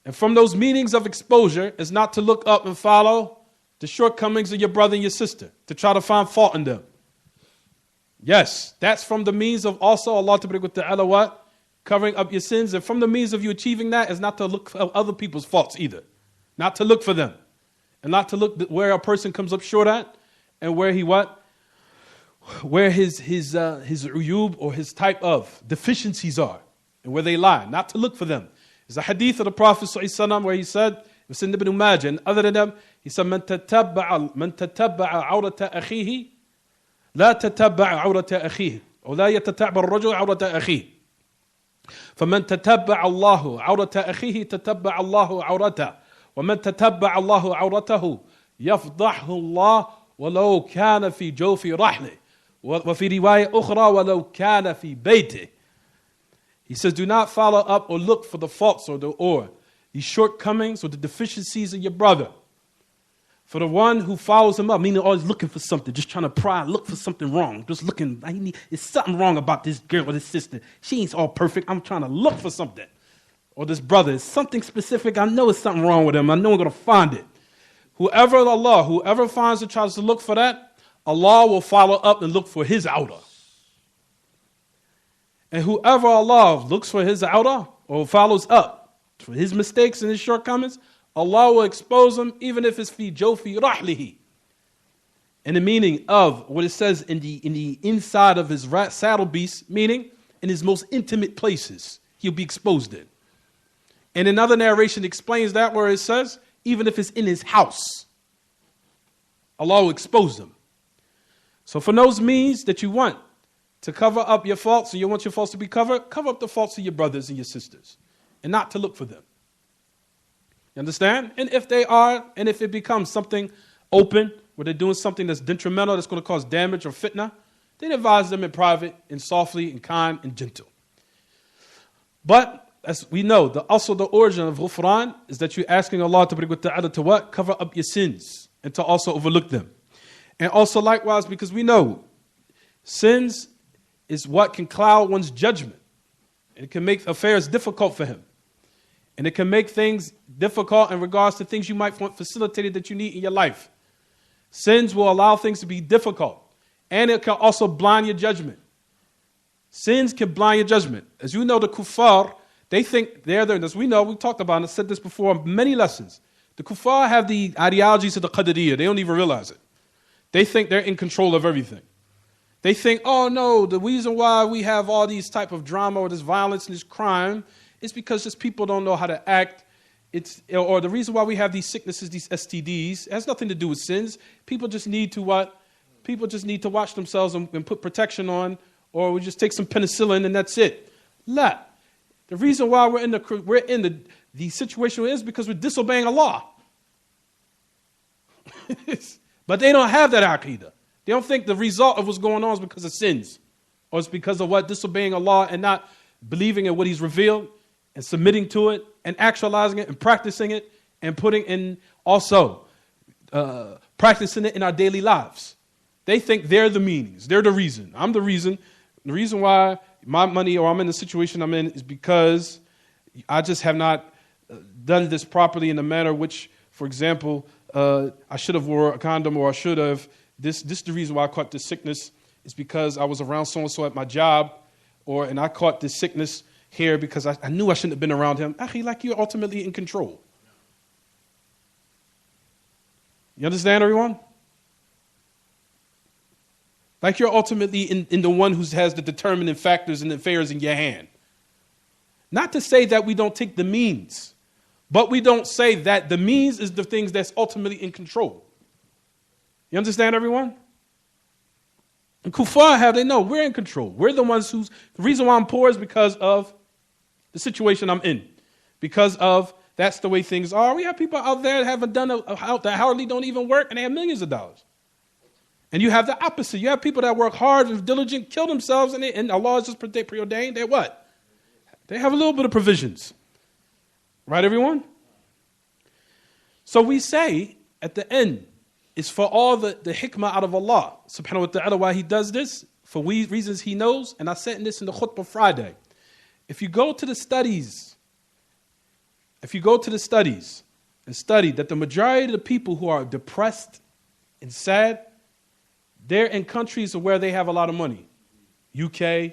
And from those meanings of exposure is not to look up and follow the shortcomings of your brother and your sister, to try to find fault in them. Yes, that's from the means of also Allah ta'ala what? Covering up your sins. And from the means of you achieving that is not to look for other people's faults either. Not to look for them. And not to look where a person comes up short at and where he what? Where his uyub or his type of deficiencies are and where they lie. Not to look for them. There's a hadith of the Prophet ﷺ where he said, it's in Ibn Majah, and other than them, he said, من تتبع عورة أخيه لا تتبع عورة أخيه أو لا يتتبع الرجل عورة أخيه فمن تتبع الله عورة أخيه تتبع الله عورته ومن تتبع الله عورته يفضحه الله ولو كان في جوف رحله وفي رواية أخرى ولو كان في بيته. He says, do not follow up or look for the faults or these shortcomings or the deficiencies of your brother. For the one who follows him up, meaning always looking for something, just trying to pry, look for something wrong. Just looking, there's something wrong about this girl or this sister. She ain't all perfect. I'm trying to look for something. Or this brother, it's something specific. I know it's something wrong with him. I know I'm going to find it. Whoever finds and tries to look for that, Allah will follow up and look for his outer. And whoever Allah looks for his awrah or follows up for his mistakes and his shortcomings, Allah will expose him even if it's fi jawfi rahlihi. And the meaning of what it says in the inside of his saddle beast, meaning in his most intimate places, he'll be exposed in. And another narration explains that where it says, even if it's in his house, Allah will expose them. So for those means that you want to cover up your faults, and you want your faults to be covered, cover up the faults of your brothers and your sisters, and not to look for them. You understand? And if they are, and if it becomes something open, where they're doing something that's detrimental, that's going to cause damage or fitna, then advise them in private and softly and kind and gentle. But as we know, also the origin of ghufran is that you're asking Allah to what? Cover up your sins and to also overlook them. And also likewise, because we know sins is what can cloud one's judgment. It can make affairs difficult for him. And it can make things difficult in regards to things you might want facilitated that you need in your life. Sins will allow things to be difficult. And it can also blind your judgment. Sins can blind your judgment. As you know, the kuffar, they think they're there. As we know, we talked about it, I said this before in many lessons. The kuffar have the ideologies of the Qadariyah. They don't even realize it. They think they're in control of everything. They think, oh no, the reason why we have all these type of drama or this violence and this crime is because just people don't know how to act. Or the reason why we have these sicknesses, these STDs, it has nothing to do with sins. People just need to what? People just need to watch themselves and put protection on, or we just take some penicillin and that's it. La. The reason why we're in the situation is because we're disobeying Allah. But they don't have that aqidah. They don't think the result of what's going on is because of sins, or it's because of what? Disobeying Allah and not believing in what He's revealed and submitting to it and actualizing it and practicing it and putting in also practicing it in our daily lives. They think they're the meanings. They're the reason. I'm the reason. The reason why my money or I'm in the situation I'm in is because I just have not done this properly in the manner which, for example, I should have wore a condom, or I should have. This is the reason why I caught this sickness is because I was around so-and-so at my job, and I caught this sickness here because I knew I shouldn't have been around him. Akhi, like you're ultimately in control. You understand, everyone? Like you're ultimately in the one who has the determining factors and affairs in your hand. Not to say that we don't take the means, but we don't say that the means is the things that's ultimately in control. You understand, everyone? And kuffar they know we're in control. We're the ones the reason why I'm poor is because of the situation I'm in. Because of that's the way things are. We have people out there that haven't done that hardly don't even work, and they have millions of dollars. And you have the opposite. You have people that work hard and diligent, kill themselves, and Allah is just preordained. They're what? They have a little bit of provisions. Right, everyone? So we say at the end, it's for all the hikmah out of Allah, subhanahu wa ta'ala, why He does this, for reasons He knows. And I said this in the khutbah Friday. If you go to the studies and study that the majority of the people who are depressed and sad, they're in countries where they have a lot of money. UK,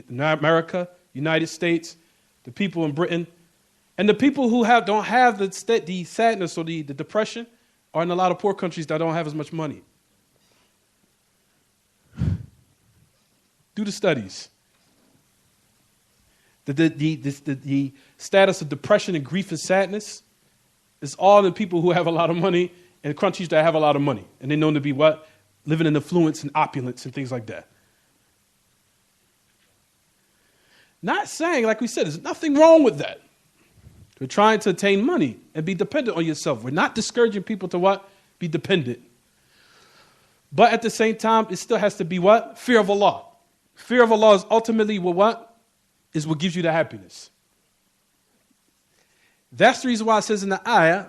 America, United States, the people in Britain. And the people who don't have the sadness or the depression are in a lot of poor countries that don't have as much money. Do the studies. The status of depression and grief and sadness is all in people who have a lot of money and countries that have a lot of money. And they're known to be what? Living in affluence and opulence and things like that. Not saying, like we said, there's nothing wrong with that. We're trying to attain money and be dependent on yourself. We're not discouraging people to what? Be dependent. But at the same time, it still has to be what? Fear of Allah. Fear of Allah is ultimately what? Is what gives you the happiness. That's the reason why it says in the ayah,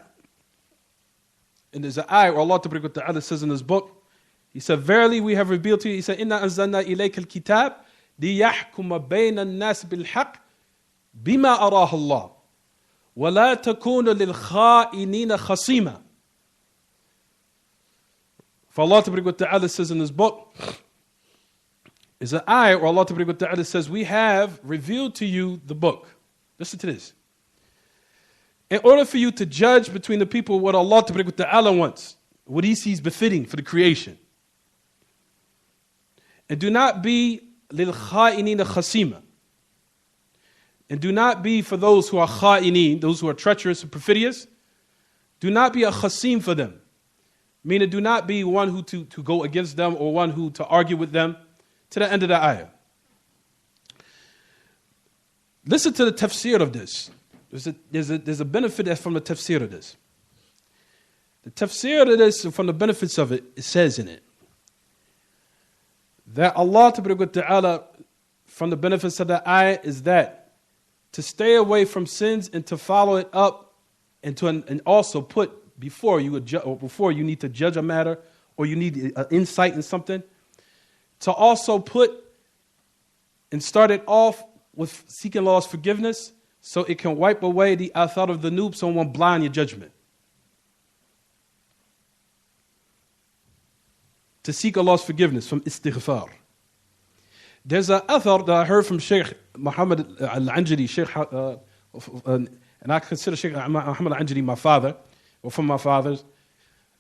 and there's an ayah where Allah Ta'ala says in His book, He said, verily we have revealed to you, He said, Inna anzalna ilayka al-kitab liyahkuma bayna an-nas bil-haq bima araha Allah. وَلَا تَكُونَ لِلْخَائِنِينَ خَصِيمًا. For Allah Ta'ala says in His book, is an ayah where Allah Ta'ala says, we have revealed to you the book. Listen to this. In order for you to judge between the people what Allah Ta'ala wants, what He sees befitting for the creation. And do not be lil kha'inina khasima. And do not be for those who are kha'inin, those who are treacherous and perfidious. Do not be a khasim for them. Meaning, do not be one who to go against them or one who to argue with them. To the end of the ayah. Listen to the tafsir of this. There's a benefit that's from the tafsir of this. The tafsir of this, from the benefits of it, it says in it that Allah Ta'ala, from the benefits of the ayah, is that to stay away from sins and to follow it up and also put before you need to judge a matter or you need an insight in something, to also put and start it off with seeking Allah's forgiveness so it can wipe away the athar of the noob, so it won't blind your judgment. To seek Allah's forgiveness from istighfar. There's an athar that I heard from Sheikh Muhammad al-Anjari, and I consider Sheikh Muhammad al-Anjari my father, or from my fathers.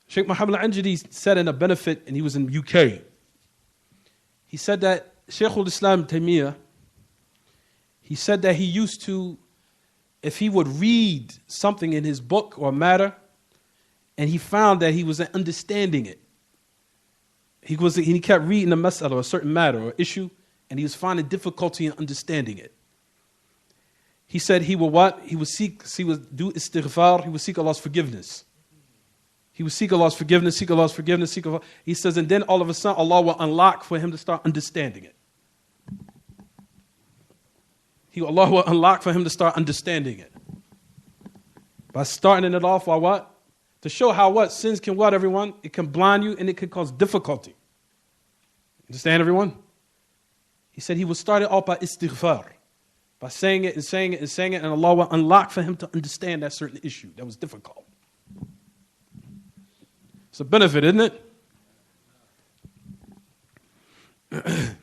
Sheikh Muhammad al-Anjari said in a benefit, and he was in the UK. He said that Shaykh al-Islam Taymiyyah, he said that he used to, if he would read something in his book or matter, and he found that he wasn't understanding it. He kept reading a mas'ala or a certain matter or issue, and he was finding difficulty in understanding it. He said he would what? He would do istighfar, he would seek Allah's forgiveness. He would seek Allah's forgiveness, seek Allah's forgiveness, seek Allah. He says, and then all of a sudden Allah will unlock for him to start understanding it. Allah will unlock for him to start understanding it. By starting it off by what? To show how what? Sins can what, everyone? It can blind you and it can cause difficulty. Understand, everyone? He said he would start it off by istighfar. By saying it and saying it and saying it, and Allah will unlock for him to understand that certain issue that was difficult. It's a benefit, isn't it?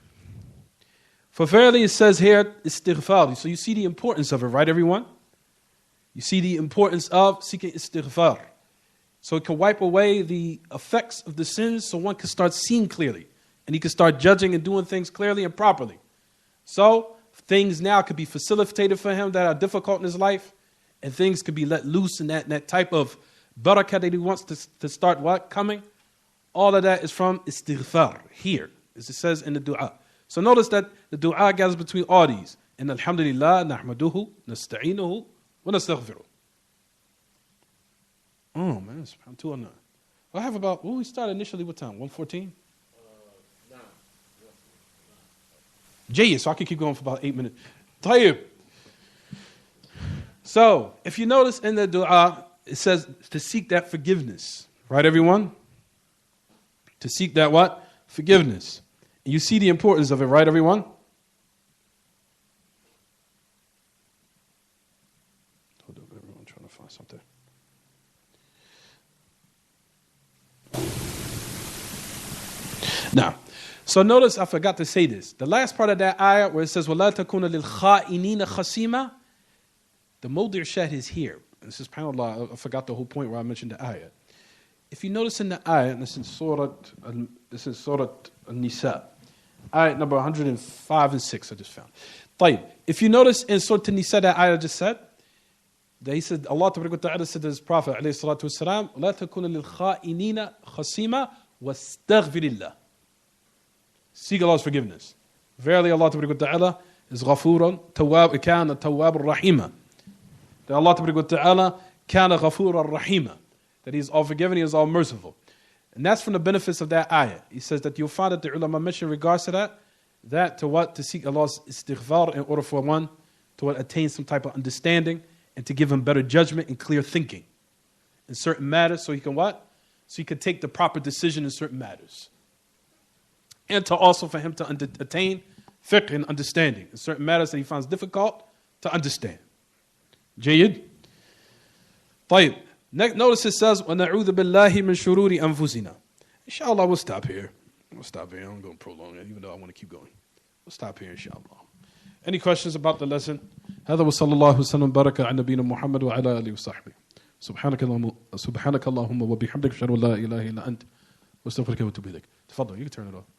For verily it says here, istighfar. So you see the importance of it, right, everyone? You see the importance of seeking istighfar. So it can wipe away the effects of the sins so one can start seeing clearly. And he can start judging and doing things clearly and properly. So things now could be facilitated for him that are difficult in his life. And things could be let loose in that type of barakah that he wants to start what? Coming. All of that is from istighfar, here, as it says in the dua. So notice that the dua gathers between all these. And alhamdulillah, nahmaduhu, nasta'inuhu, wa nastaghfiruh. Oh man, it's 209. I have about, we started initially what time? 1:14? Jayy, so I can keep going for about 8 minutes. Tayyib. So, if you notice in the dua, it says to seek that forgiveness. Right, everyone? To seek that what? Forgiveness. And you see the importance of it, right, everyone? Hold up, everyone, trying to find something. Now, so notice I forgot to say this. The last part of that ayah where it says, وَلَا تَكُونَ لِلْخَائِنِينَ خَصِيمًا, the mawdi' shahid is here. This is, subhanAllah, I forgot the whole point where I mentioned the ayah. If you notice in the ayah, this is Surah An-Nisa, ayah number 105 and 6 I just found. طيب, if you notice in Surah An-Nisa that ayah just said, that he said, Allah Ta'ala said to his Prophet, alayhi salatu wasalam, وَلَا تَكُونَ لِلْخَائِنِينَ خَصِيمًا وَاسْتَغْفِرِ اللَّهِ. Seek Allah's forgiveness. Verily Allah Ta'ala is ghafuran, tawwab, kana tawwab rahima. That Allah Ta'ala kana ghafuran rahima. That He is all forgiving, He is all merciful. And that's from the benefits of that ayah. He says that you'll find that the ulama mention in regards to that to what? To seek Allah's istighfar in order for one to attain some type of understanding and to give him better judgment and clear thinking in certain matters so he can what? So he can take the proper decision in certain matters. And to also for him to attain fiqh and understanding in certain matters that he finds difficult to understand. Jayyid. طيب. Notice it says, وَنَعُوذُ بِاللَّهِ مِنْ شُرُورِ أَنفُسِنَا. Inshallah, we'll stop here. I'm going to prolong it, even though I want to keep going. We'll stop here, inshallah. Any questions about the lesson? هذا وصلى الله وسلم وبارك على نبينا محمد وعلى آله وصحبه. سبحانك اللهم وبحمدك أشهد أن لا إله إلا أنت واستغفرك وأتوب إليك. تفضل, you can turn it off.